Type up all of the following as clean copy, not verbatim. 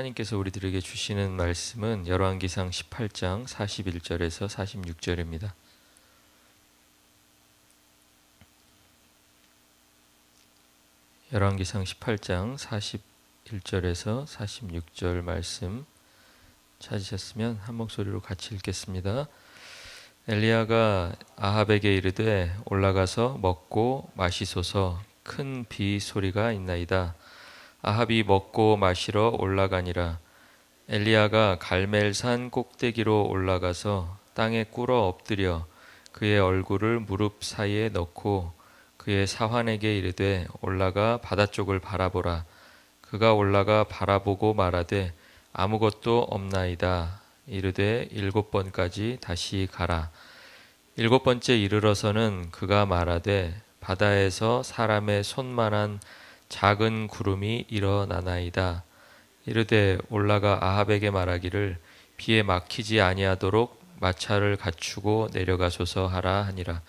하나님께서 우리들에게 주시는 말씀은 열왕기상 18장 41절에서 46절입니다. 열왕기상 18장 41절에서 46절 말씀 찾으셨으면 한 목소리로 같이 읽겠습니다. 엘리야가 아합에게 이르되 올라가서 먹고 마시소서, 큰 비 소리가 있나이다. 아합이 먹고 마시러 올라가니라. 엘리야가 갈멜산 꼭대기로 올라가서 땅에 꿇어 엎드려 그의 얼굴을 무릎 사이에 넣고 그의 사환에게 이르되 올라가 바다 쪽을 바라보라. 그가 올라가 바라보고 말하되 아무것도 없나이다. 이르되 7번까지 다시 가라. 7번째 이르러서는 그가 말하되 바다에서 사람의 손만한 작은 구름이 일어나나이다. 이르되 올라가 아합에게 말하기를 비에 막히지 아니하도록 마차를 갖추고 내려가소서 하라 하니라.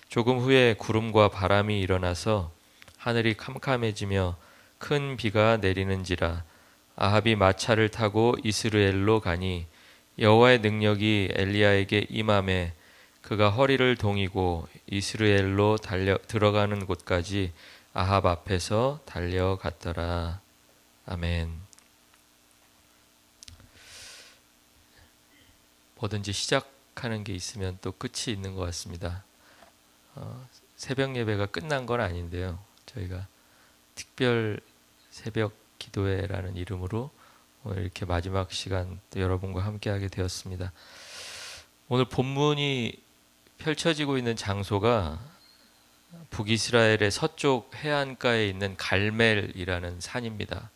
조금 후에 구름과 바람이 일어나서 하늘이 캄캄해지며 큰 비가 내리는지라. 아합이 마차를 타고 이스라엘로 가니 여호와의 능력이 엘리야에게 임하매 그가 허리를 동이고 이스라엘로 들어가는 곳까지 아합 앞에서 달려갔더라. 아멘. 뭐든지 시작하는 게 있으면 또 끝이 있는 것 같습니다. 새벽 예배가 끝난 건 아닌데요. 저희가 특별 새벽 기도회라는 이름으로 오늘 이렇게 마지막 시간 또 여러분과 함께하게 되었습니다. 오늘 본문이 펼쳐지고 있는 장소가 북이스라엘의 서쪽 해안가에 있는 갈멜이라는 산입니다.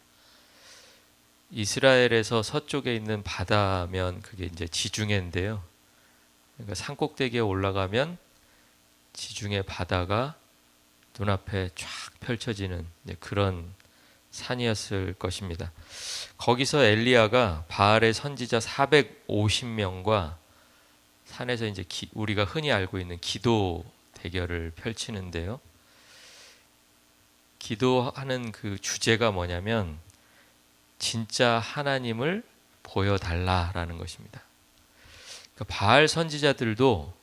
이스라엘에서 서쪽에 있는 바다면 그게 이제 지중해인데요. 그러니까 산 꼭대기에 올라가면 지중해 바다가 눈앞에 쫙 펼쳐지는 그런 산이었을 것입니다. 거기서 엘리야가 바알의 선지자 450명과 산에서 이제 우리가 흔히 알고 있는 기도 대결을 펼치는데요. 기도하는 그 주제가 뭐냐면 진짜 하나님을 보여달라라는 것입니다. 그러니까 바알 선지자들도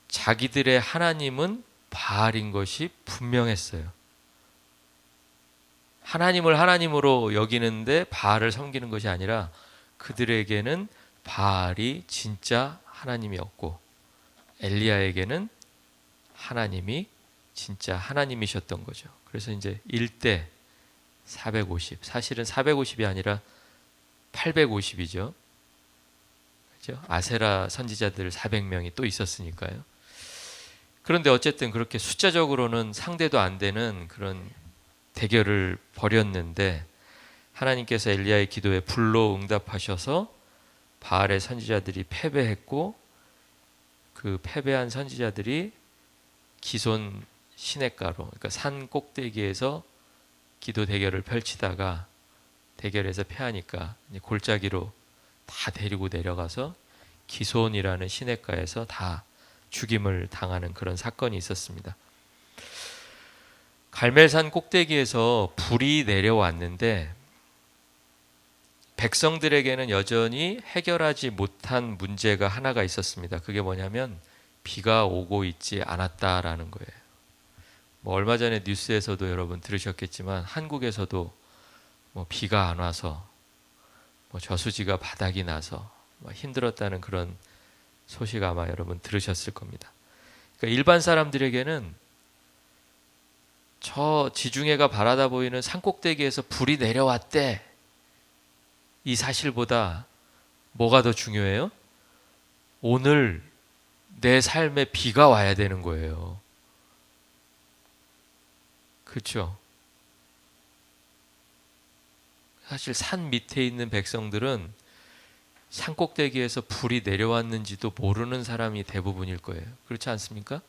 자기들의 하나님은 바알인 것이 분명했어요. 하나님을 하나님으로 여기는데 바알을 섬기는 것이 아니라 그들에게는 바알이 진짜 하나님이었고 엘리야에게는 하나님이 진짜 하나님이셨던 거죠. 그래서 이제 1대 450, 사실은 450이 아니라 850이죠. 그렇죠? 아세라 선지자들 400명이 또 있었으니까요. 그런데 어쨌든 그렇게 숫자적으로는 상대도 안 되는 그런 대결을 벌였는데 하나님께서 엘리야의 기도에 불로 응답하셔서 바알의 선지자들이 패배했고 그 패배한 선지자들이 기손 시냇가로, 그러니까 산 꼭대기에서 기도 대결을 펼치다가 대결에서 패하니까 골짜기로 다 데리고 내려가서 기손이라는 시냇가에서 다 죽임을 당하는 그런 사건이 있었습니다. 갈멜산 꼭대기에서 불이 내려왔는데 백성들에게는 여전히 해결하지 못한 문제가 하나가 있었습니다. 그게 뭐냐면 비가 오고 있지 않았다라는 거예요. 뭐 얼마 전에 뉴스에서도 여러분 들으셨겠지만 한국에서도 뭐 비가 안 와서 뭐 저수지가 바닥이 나서 힘들었다는 그런 소식 아마 여러분 들으셨을 겁니다. 그러니까 일반 사람들에게는 저 지중해가 바라다 보이는 산꼭대기에서 불이 내려왔대, 이 사실보다 뭐가 더 중요해요? 오늘 내 삶에 비가 와야 되는 거예요. 그렇죠? 사실 산 밑에 있는 백성들은 산 꼭대기에서 불이 내려왔는지도 모르는 사람이 대부분일 거예요. 그렇지 않습니까?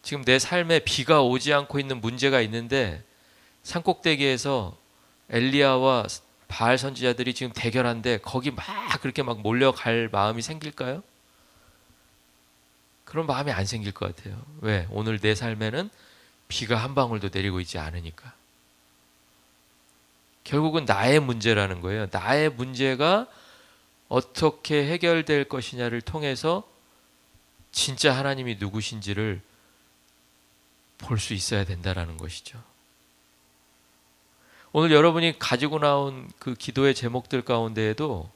지금 내 삶에 비가 오지 않고 있는 문제가 있는데 산 꼭대기에서 엘리야와 바알 선지자들이 지금 대결한데 거기 막 그렇게 막 몰려갈 마음이 생길까요? 그런 마음이 안 생길 것 같아요. 왜? 오늘 내 삶에는 비가 한 방울도 내리고 있지 않으니까. 결국은 나의 문제라는 거예요. 나의 문제가 어떻게 해결될 것이냐를 통해서 진짜 하나님이 누구신지를 볼 수 있어야 된다라는 것이죠. 오늘 여러분이 가지고 나온 그 기도의 제목들 가운데에도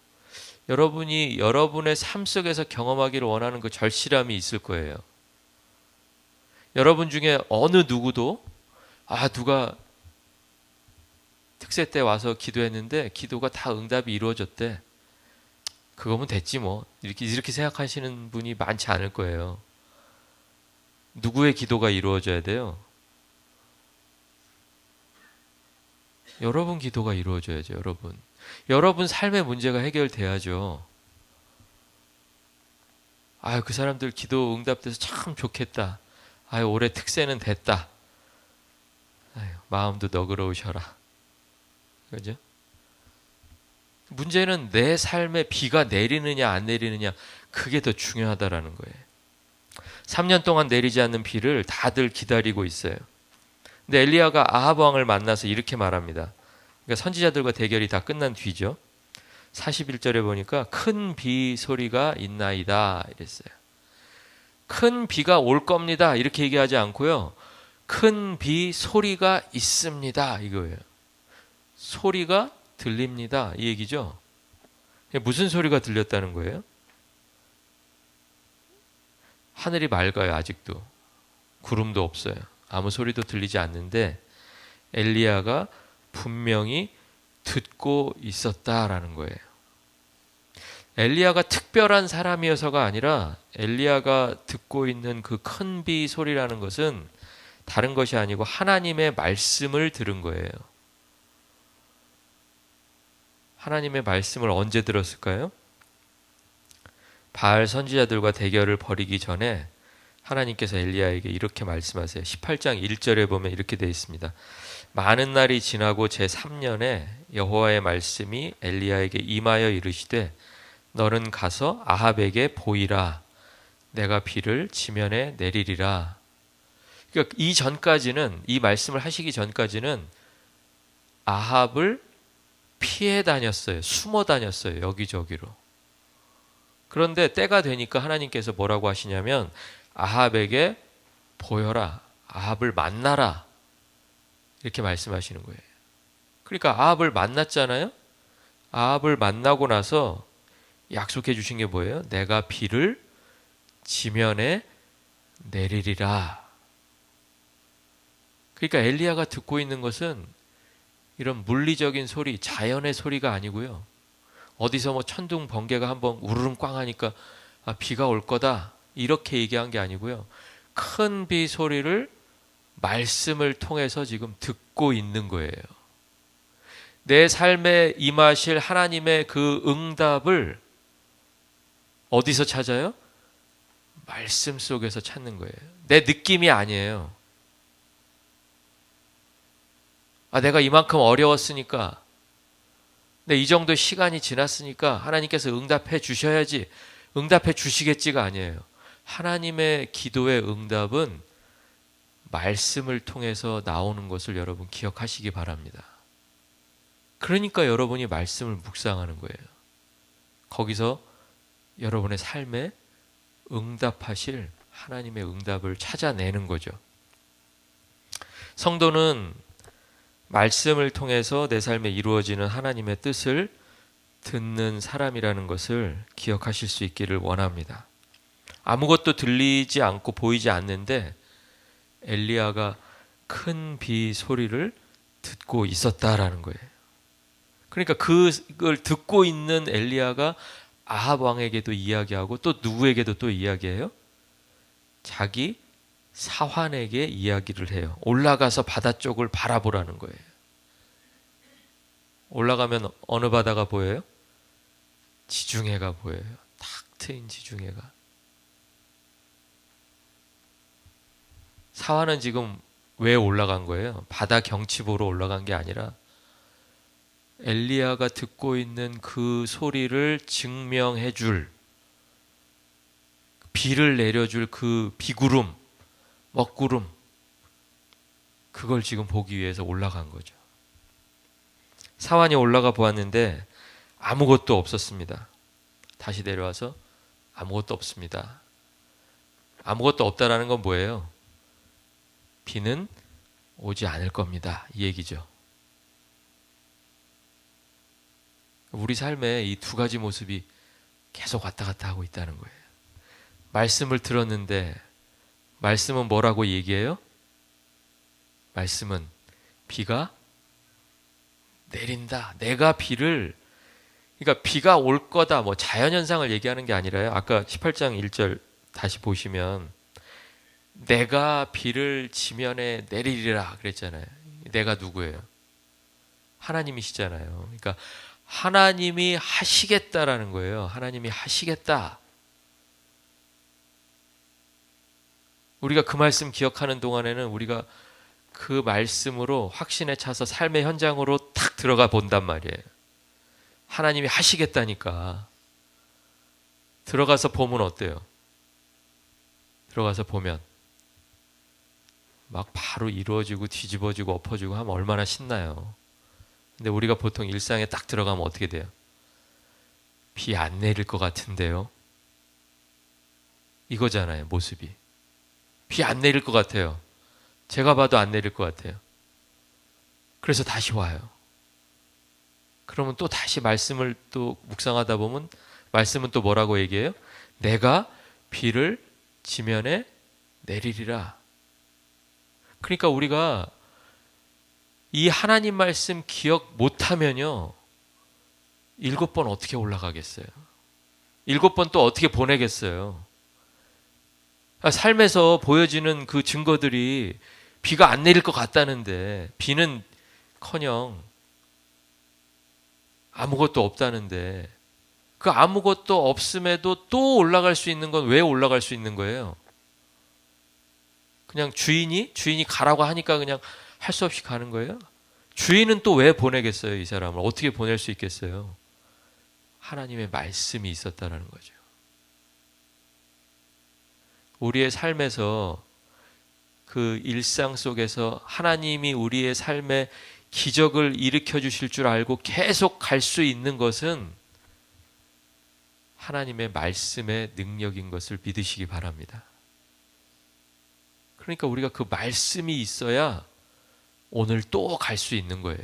여러분이 여러분의 삶 속에서 경험하기를 원하는 그 절실함이 있을 거예요. 여러분 중에 어느 누구도 누가 특세 때 와서 기도했는데 기도가 다 응답이 이루어졌대. 그거면 됐지 뭐. 이렇게 생각하시는 분이 많지 않을 거예요. 누구의 기도가 이루어져야 돼요? 여러분 기도가 이루어져야죠. 여러분 삶의 문제가 해결돼야죠. 그 사람들 기도 응답돼서 참 좋겠다. 올해 특세는 됐다. 마음도 너그러우셔라. 그죠? 문제는 내 삶에 비가 내리느냐 안 내리느냐, 그게 더 중요하다라는 거예요. 3년 동안 내리지 않는 비를 다들 기다리고 있어요. 근데 엘리야가 아합 왕을 만나서 이렇게 말합니다. 그러니까 선지자들과 대결이 다 끝난 뒤죠. 41절에 보니까 큰 비 소리가 있나이다 이랬어요. 큰 비가 올 겁니다 이렇게 얘기하지 않고요, 큰 비 소리가 있습니다 이거예요. 소리가 들립니다 이 얘기죠. 무슨 소리가 들렸다는 거예요? 하늘이 맑아요. 아직도 구름도 없어요. 아무 소리도 들리지 않는데 엘리야가 분명히 듣고 있었다라는 거예요. 엘리야가 특별한 사람이어서가 아니라 엘리야가 듣고 있는 그 큰 비 소리라는 것은 다른 것이 아니고 하나님의 말씀을 들은 거예요. 하나님의 말씀을 언제 들었을까요? 바알 선지자들과 대결을 벌이기 전에 하나님께서 엘리야에게 이렇게 말씀하세요. 18장 1절에 보면 이렇게 되어 있습니다. 많은 날이 지나고 제3년에 여호와의 말씀이 엘리야에게 임하여 이르시되 너는 가서 아합에게 보이라. 내가 비를 지면에 내리리라. 그러니까 이 전까지는, 이 말씀을 하시기 전까지는 아합을 피해 다녔어요. 숨어 다녔어요. 여기저기로. 그런데 때가 되니까 하나님께서 뭐라고 하시냐면 아합에게 보여라. 아합을 만나라. 이렇게 말씀하시는 거예요. 그러니까 아합을 만났잖아요. 아합을 만나고 나서 약속해 주신 게 뭐예요? 내가 비를 지면에 내리리라. 그러니까 엘리야가 듣고 있는 것은 이런 물리적인 소리, 자연의 소리가 아니고요. 어디서 뭐 천둥 번개가 한번 우르릉 꽝 하니까 비가 올 거다 이렇게 얘기한 게 아니고요. 큰 비 소리를 말씀을 통해서 지금 듣고 있는 거예요. 내 삶에 임하실 하나님의 그 응답을 어디서 찾아요? 말씀 속에서 찾는 거예요. 내 느낌이 아니에요. 내가 이만큼 어려웠으니까, 이 정도 시간이 지났으니까 하나님께서 응답해 주셔야지, 응답해 주시겠지가 아니에요. 하나님의 기도의 응답은 말씀을 통해서 나오는 것을 여러분 기억하시기 바랍니다. 그러니까 여러분이 말씀을 묵상하는 거예요. 거기서 여러분의 삶에 응답하실 하나님의 응답을 찾아내는 거죠. 성도는 말씀을 통해서 내 삶에 이루어지는 하나님의 뜻을 듣는 사람이라는 것을 기억하실 수 있기를 원합니다. 아무것도 들리지 않고 보이지 않는데 엘리야가 큰 비 소리를 듣고 있었다라는 거예요. 그러니까 그걸 듣고 있는 엘리야가 아합 왕에게도 이야기하고 또 누구에게도 또 이야기해요? 자기 사환에게 이야기를 해요. 올라가서 바다 쪽을 바라보라는 거예요. 올라가면 어느 바다가 보여요? 지중해가 보여요. 탁 트인 지중해가. 사환은 지금 왜 올라간 거예요? 바다 경치 보러 올라간 게 아니라 엘리야가 듣고 있는 그 소리를 증명해 줄, 비를 내려줄 그 비구름, 먹구름, 그걸 지금 보기 위해서 올라간 거죠. 사완이 올라가 보았는데 아무것도 없었습니다. 다시 내려와서 아무것도 없습니다. 아무것도 없다라는 건 뭐예요? 비는 오지 않을 겁니다. 이 얘기죠. 우리 삶에 이 두 가지 모습이 계속 왔다 갔다 하고 있다는 거예요. 말씀을 들었는데 말씀은 뭐라고 얘기해요? 말씀은 비가 내린다. 내가 비를, 그러니까 비가 올 거다, 뭐 자연현상을 얘기하는 게 아니라요. 아까 18장 1절 다시 보시면 내가 비를 지면에 내리리라 그랬잖아요. 내가 누구예요? 하나님이시잖아요. 그러니까 하나님이 하시겠다라는 거예요. 하나님이 하시겠다. 우리가 그 말씀 기억하는 동안에는 우리가 그 말씀으로 확신에 차서 삶의 현장으로 탁 들어가 본단 말이에요. 하나님이 하시겠다니까. 들어가서 보면 어때요? 들어가서 보면 막 바로 이루어지고 뒤집어지고 엎어지고 하면 얼마나 신나요. 근데 우리가 보통 일상에 딱 들어가면 어떻게 돼요? 비 안 내릴 것 같은데요. 이거잖아요, 모습이. 비 안 내릴 것 같아요. 제가 봐도 안 내릴 것 같아요. 그래서 다시 와요. 그러면 또 다시 말씀을 또 묵상하다 보면 말씀은 또 뭐라고 얘기해요? 내가 비를 지면에 내리리라. 그러니까 우리가 이 하나님 말씀 기억 못하면요, 7번 어떻게 올라가겠어요? 7번 또 어떻게 보내겠어요? 삶에서 보여지는 그 증거들이 비가 안 내릴 것 같다는데, 비는커녕 아무것도 없다는데, 그 아무것도 없음에도 또 올라갈 수 있는 건 왜 올라갈 수 있는 거예요? 그냥 주인이 가라고 하니까 그냥 할 수 없이 가는 거예요? 주인은 또 왜 보내겠어요? 이 사람을 어떻게 보낼 수 있겠어요? 하나님의 말씀이 있었다라는 거죠. 우리의 삶에서 그 일상 속에서 하나님이 우리의 삶에 기적을 일으켜 주실 줄 알고 계속 갈 수 있는 것은 하나님의 말씀의 능력인 것을 믿으시기 바랍니다. 그러니까 우리가 그 말씀이 있어야 오늘 또 갈 수 있는 거예요.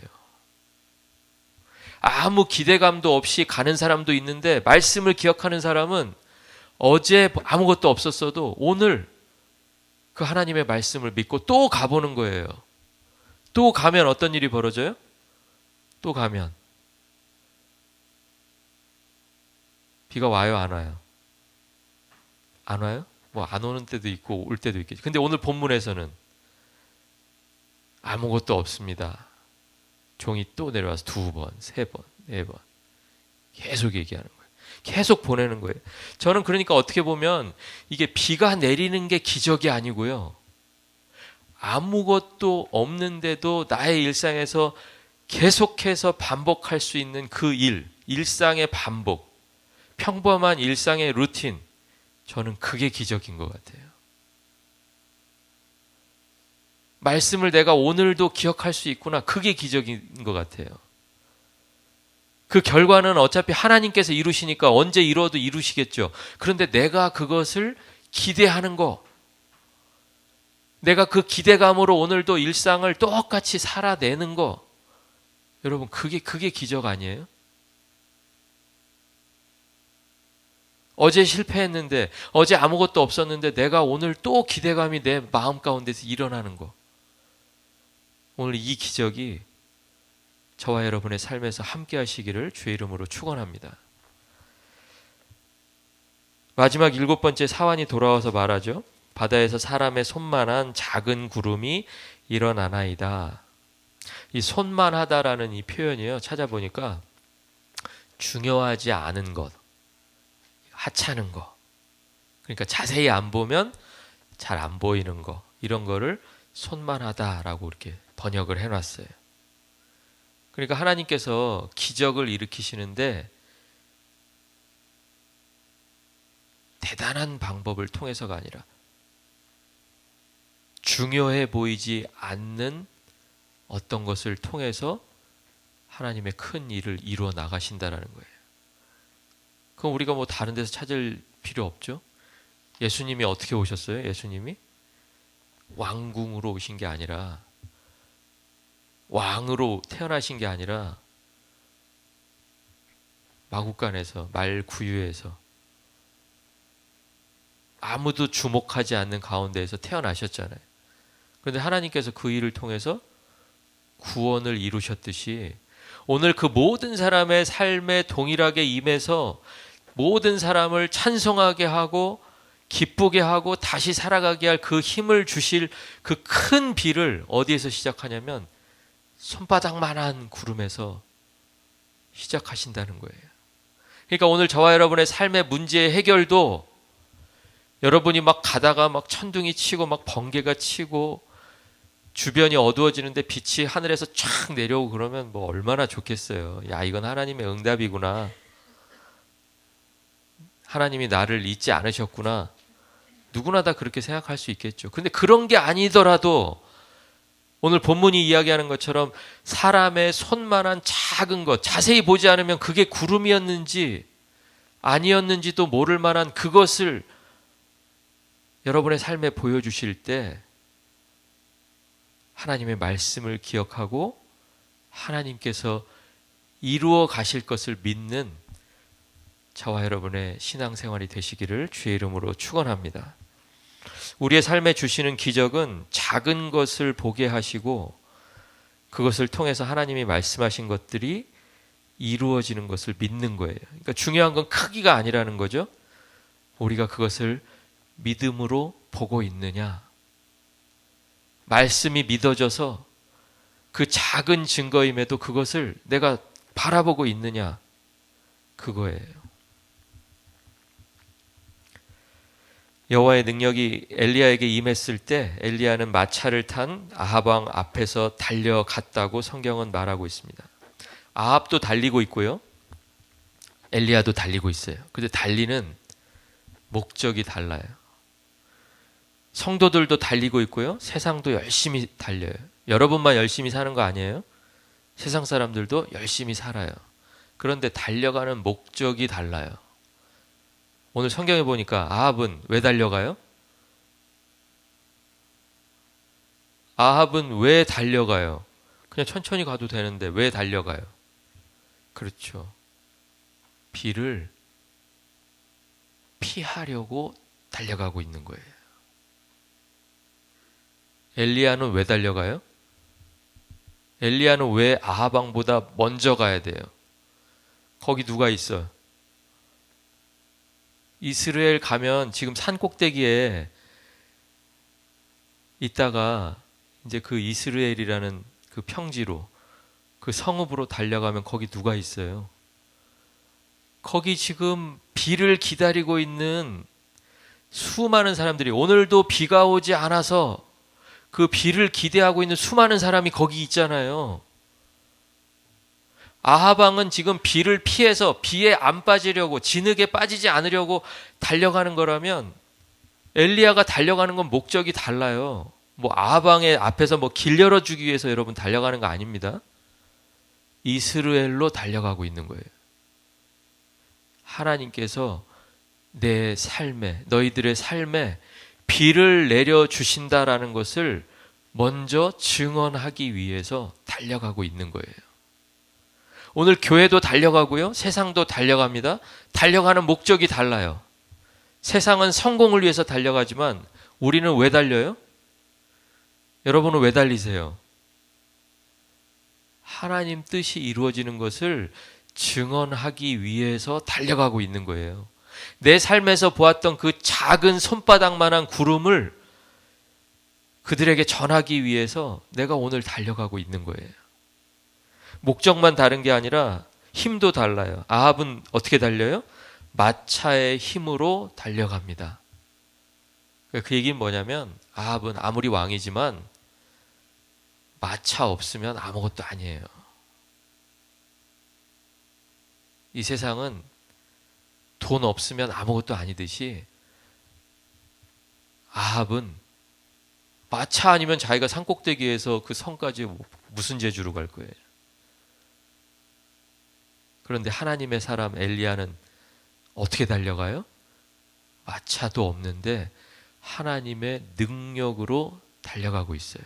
아무 기대감도 없이 가는 사람도 있는데, 말씀을 기억하는 사람은 어제 아무것도 없었어도 오늘 그 하나님의 말씀을 믿고 또 가보는 거예요. 또 가면 어떤 일이 벌어져요? 또 가면 비가 와요, 안 와요? 안 와요? 뭐 안 오는 때도 있고 올 때도 있겠죠. 근데 오늘 본문에서는 아무것도 없습니다. 종이 또 내려와서 2번, 3번, 4번 계속 얘기하는 거예요. 계속 보내는 거예요. 저는 그러니까 어떻게 보면 이게 비가 내리는 게 기적이 아니고요, 아무것도 없는데도 나의 일상에서 계속해서 반복할 수 있는 그 일상의 반복, 평범한 일상의 루틴, 저는 그게 기적인 것 같아요. 말씀을 내가 오늘도 기억할 수 있구나, 그게 기적인 것 같아요. 그 결과는 어차피 하나님께서 이루시니까 언제 이루어도 이루시겠죠. 그런데 내가 그것을 기대하는 거, 내가 그 기대감으로 오늘도 일상을 똑같이 살아내는 거, 여러분 그게 기적 아니에요? 어제 실패했는데, 어제 아무것도 없었는데 내가 오늘 또 기대감이 내 마음 가운데서 일어나는 거, 오늘 이 기적이 저와 여러분의 삶에서 함께 하시기를 주의 이름으로 축원합니다. 마지막 7번째, 사완이 돌아와서 말하죠. 바다에서 사람의 손만한 작은 구름이 일어나나이다. 이 손만하다라는 이 표현이요, 찾아보니까 중요하지 않은 것, 하찮은 거, 그러니까 자세히 안 보면 잘 안 보이는 거, 이런 거를 손만하다라고 이렇게 번역을 해놨어요. 그러니까 하나님께서 기적을 일으키시는데 대단한 방법을 통해서가 아니라 중요해 보이지 않는 어떤 것을 통해서 하나님의 큰 일을 이루어 나가신다라는 거예요. 그럼 우리가 뭐 다른 데서 찾을 필요 없죠. 예수님이 어떻게 오셨어요? 예수님이 왕궁으로 오신 게 아니라, 왕으로 태어나신 게 아니라 마구간에서, 말구유에서 아무도 주목하지 않는 가운데에서 태어나셨잖아요. 그런데 하나님께서 그 일을 통해서 구원을 이루셨듯이 오늘 그 모든 사람의 삶에 동일하게 임해서 모든 사람을 찬송하게 하고 기쁘게 하고 다시 살아가게 할 그 힘을 주실 그 큰 비를 어디에서 시작하냐면 손바닥만한 구름에서 시작하신다는 거예요. 그러니까 오늘 저와 여러분의 삶의 문제의 해결도 여러분이 막 가다가 막 천둥이 치고 막 번개가 치고 주변이 어두워지는데 빛이 하늘에서 쫙 내려오고 그러면 뭐 얼마나 좋겠어요. 야, 이건 하나님의 응답이구나. 하나님이 나를 잊지 않으셨구나. 누구나 다 그렇게 생각할 수 있겠죠. 근데 그런 게 아니더라도 오늘 본문이 이야기하는 것처럼 사람의 손만한 작은 것, 자세히 보지 않으면 그게 구름이었는지 아니었는지도 모를 만한 그것을 여러분의 삶에 보여주실 때 하나님의 말씀을 기억하고 하나님께서 이루어 가실 것을 믿는 저와 여러분의 신앙생활이 되시기를 주의 이름으로 축원합니다. 우리의 삶에 주시는 기적은 작은 것을 보게 하시고 그것을 통해서 하나님이 말씀하신 것들이 이루어지는 것을 믿는 거예요. 그러니까 중요한 건 크기가 아니라는 거죠. 우리가 그것을 믿음으로 보고 있느냐. 말씀이 믿어져서 그 작은 증거임에도 그것을 내가 바라보고 있느냐. 그거예요. 여호와의 능력이 엘리야에게 임했을 때 엘리야는 마차를 탄 아합 왕 앞에서 달려갔다고 성경은 말하고 있습니다. 아합도 달리고 있고요. 엘리야도 달리고 있어요. 근데 달리는 목적이 달라요. 성도들도 달리고 있고요. 세상도 열심히 달려요. 여러분만 열심히 사는 거 아니에요? 세상 사람들도 열심히 살아요. 그런데 달려가는 목적이 달라요. 오늘 성경에 보니까 아합은 왜 달려가요? 아합은 왜 달려가요? 그냥 천천히 가도 되는데 왜 달려가요? 그렇죠. 비를 피하려고 달려가고 있는 거예요. 엘리야는 왜 달려가요? 엘리야는 왜 아합 왕보다 먼저 가야 돼요? 거기 누가 있어요? 이스라엘 가면 지금 산 꼭대기에 있다가 이제 그 이스라엘이라는 그 평지로 그 성읍으로 달려가면 거기 누가 있어요? 거기 지금 비를 기다리고 있는 수많은 사람들이, 오늘도 비가 오지 않아서 그 비를 기대하고 있는 수많은 사람이 거기 있잖아요. 아합 왕은 지금 비를 피해서 비에 안 빠지려고, 진흙에 빠지지 않으려고 달려가는 거라면 엘리야가 달려가는 건 목적이 달라요. 뭐 아합 왕의 앞에서 뭐 길 열어주기 위해서 여러분 달려가는 거 아닙니다. 이스라엘로 달려가고 있는 거예요. 하나님께서 내 삶에, 너희들의 삶에 비를 내려주신다라는 것을 먼저 증언하기 위해서 달려가고 있는 거예요. 오늘 교회도 달려가고요. 세상도 달려갑니다. 달려가는 목적이 달라요. 세상은 성공을 위해서 달려가지만 우리는 왜 달려요? 여러분은 왜 달리세요? 하나님 뜻이 이루어지는 것을 증언하기 위해서 달려가고 있는 거예요. 내 삶에서 보았던 그 작은 손바닥만한 구름을 그들에게 전하기 위해서 내가 오늘 달려가고 있는 거예요. 목적만 다른 게 아니라 힘도 달라요. 아합은 어떻게 달려요? 마차의 힘으로 달려갑니다. 그 얘기는 뭐냐면 아합은 아무리 왕이지만 마차 없으면 아무것도 아니에요. 이 세상은 돈 없으면 아무것도 아니듯이 아합은 마차 아니면 자기가 산꼭대기에서 그 성까지 무슨 재주로 갈 거예요. 그런데 하나님의 사람 엘리야는 어떻게 달려가요? 마차도 없는데 하나님의 능력으로 달려가고 있어요.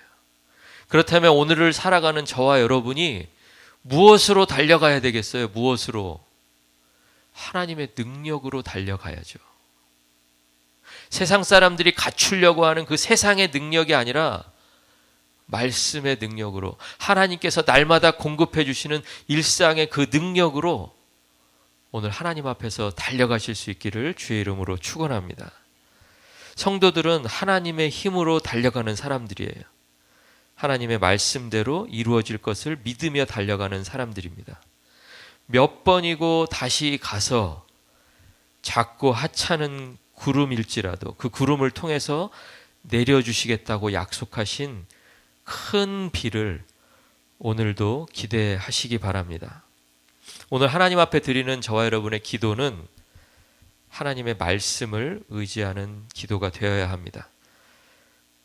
그렇다면 오늘을 살아가는 저와 여러분이 무엇으로 달려가야 되겠어요? 무엇으로? 하나님의 능력으로 달려가야죠. 세상 사람들이 갖추려고 하는 그 세상의 능력이 아니라 말씀의 능력으로, 하나님께서 날마다 공급해 주시는 일상의 그 능력으로 오늘 하나님 앞에서 달려가실 수 있기를 주의 이름으로 축원합니다. 성도들은 하나님의 힘으로 달려가는 사람들이에요. 하나님의 말씀대로 이루어질 것을 믿으며 달려가는 사람들입니다. 몇 번이고 다시 가서 작고 하찮은 구름일지라도 그 구름을 통해서 내려주시겠다고 약속하신 큰 비를 오늘도 기대하시기 바랍니다. 오늘 하나님 앞에 드리는 저와 여러분의 기도는 하나님의 말씀을 의지하는 기도가 되어야 합니다.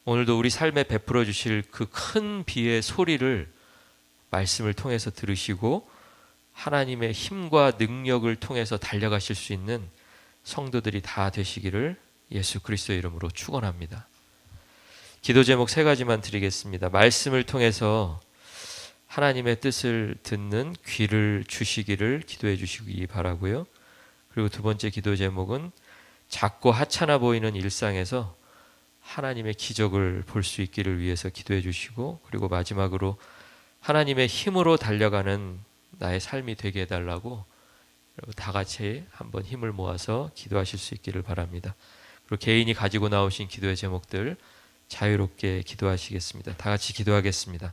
오늘도 우리 삶에 베풀어 주실 그 큰 비의 소리를 말씀을 통해서 들으시고 하나님의 힘과 능력을 통해서 달려가실 수 있는 성도들이 다 되시기를 예수 그리스도의 이름으로 축원합니다. 기도 제목 3가지만 드리겠습니다. 말씀을 통해서 하나님의 뜻을 듣는 귀를 주시기를 기도해 주시기 바라고요. 그리고 두 번째 기도 제목은 작고 하찮아 보이는 일상에서 하나님의 기적을 볼 수 있기를 위해서 기도해 주시고, 그리고 마지막으로 하나님의 힘으로 달려가는 나의 삶이 되게 해달라고 여러분 다 같이 한번 힘을 모아서 기도하실 수 있기를 바랍니다. 그리고 개인이 가지고 나오신 기도의 제목들 자유롭게 기도하시겠습니다. 다 같이 기도하겠습니다.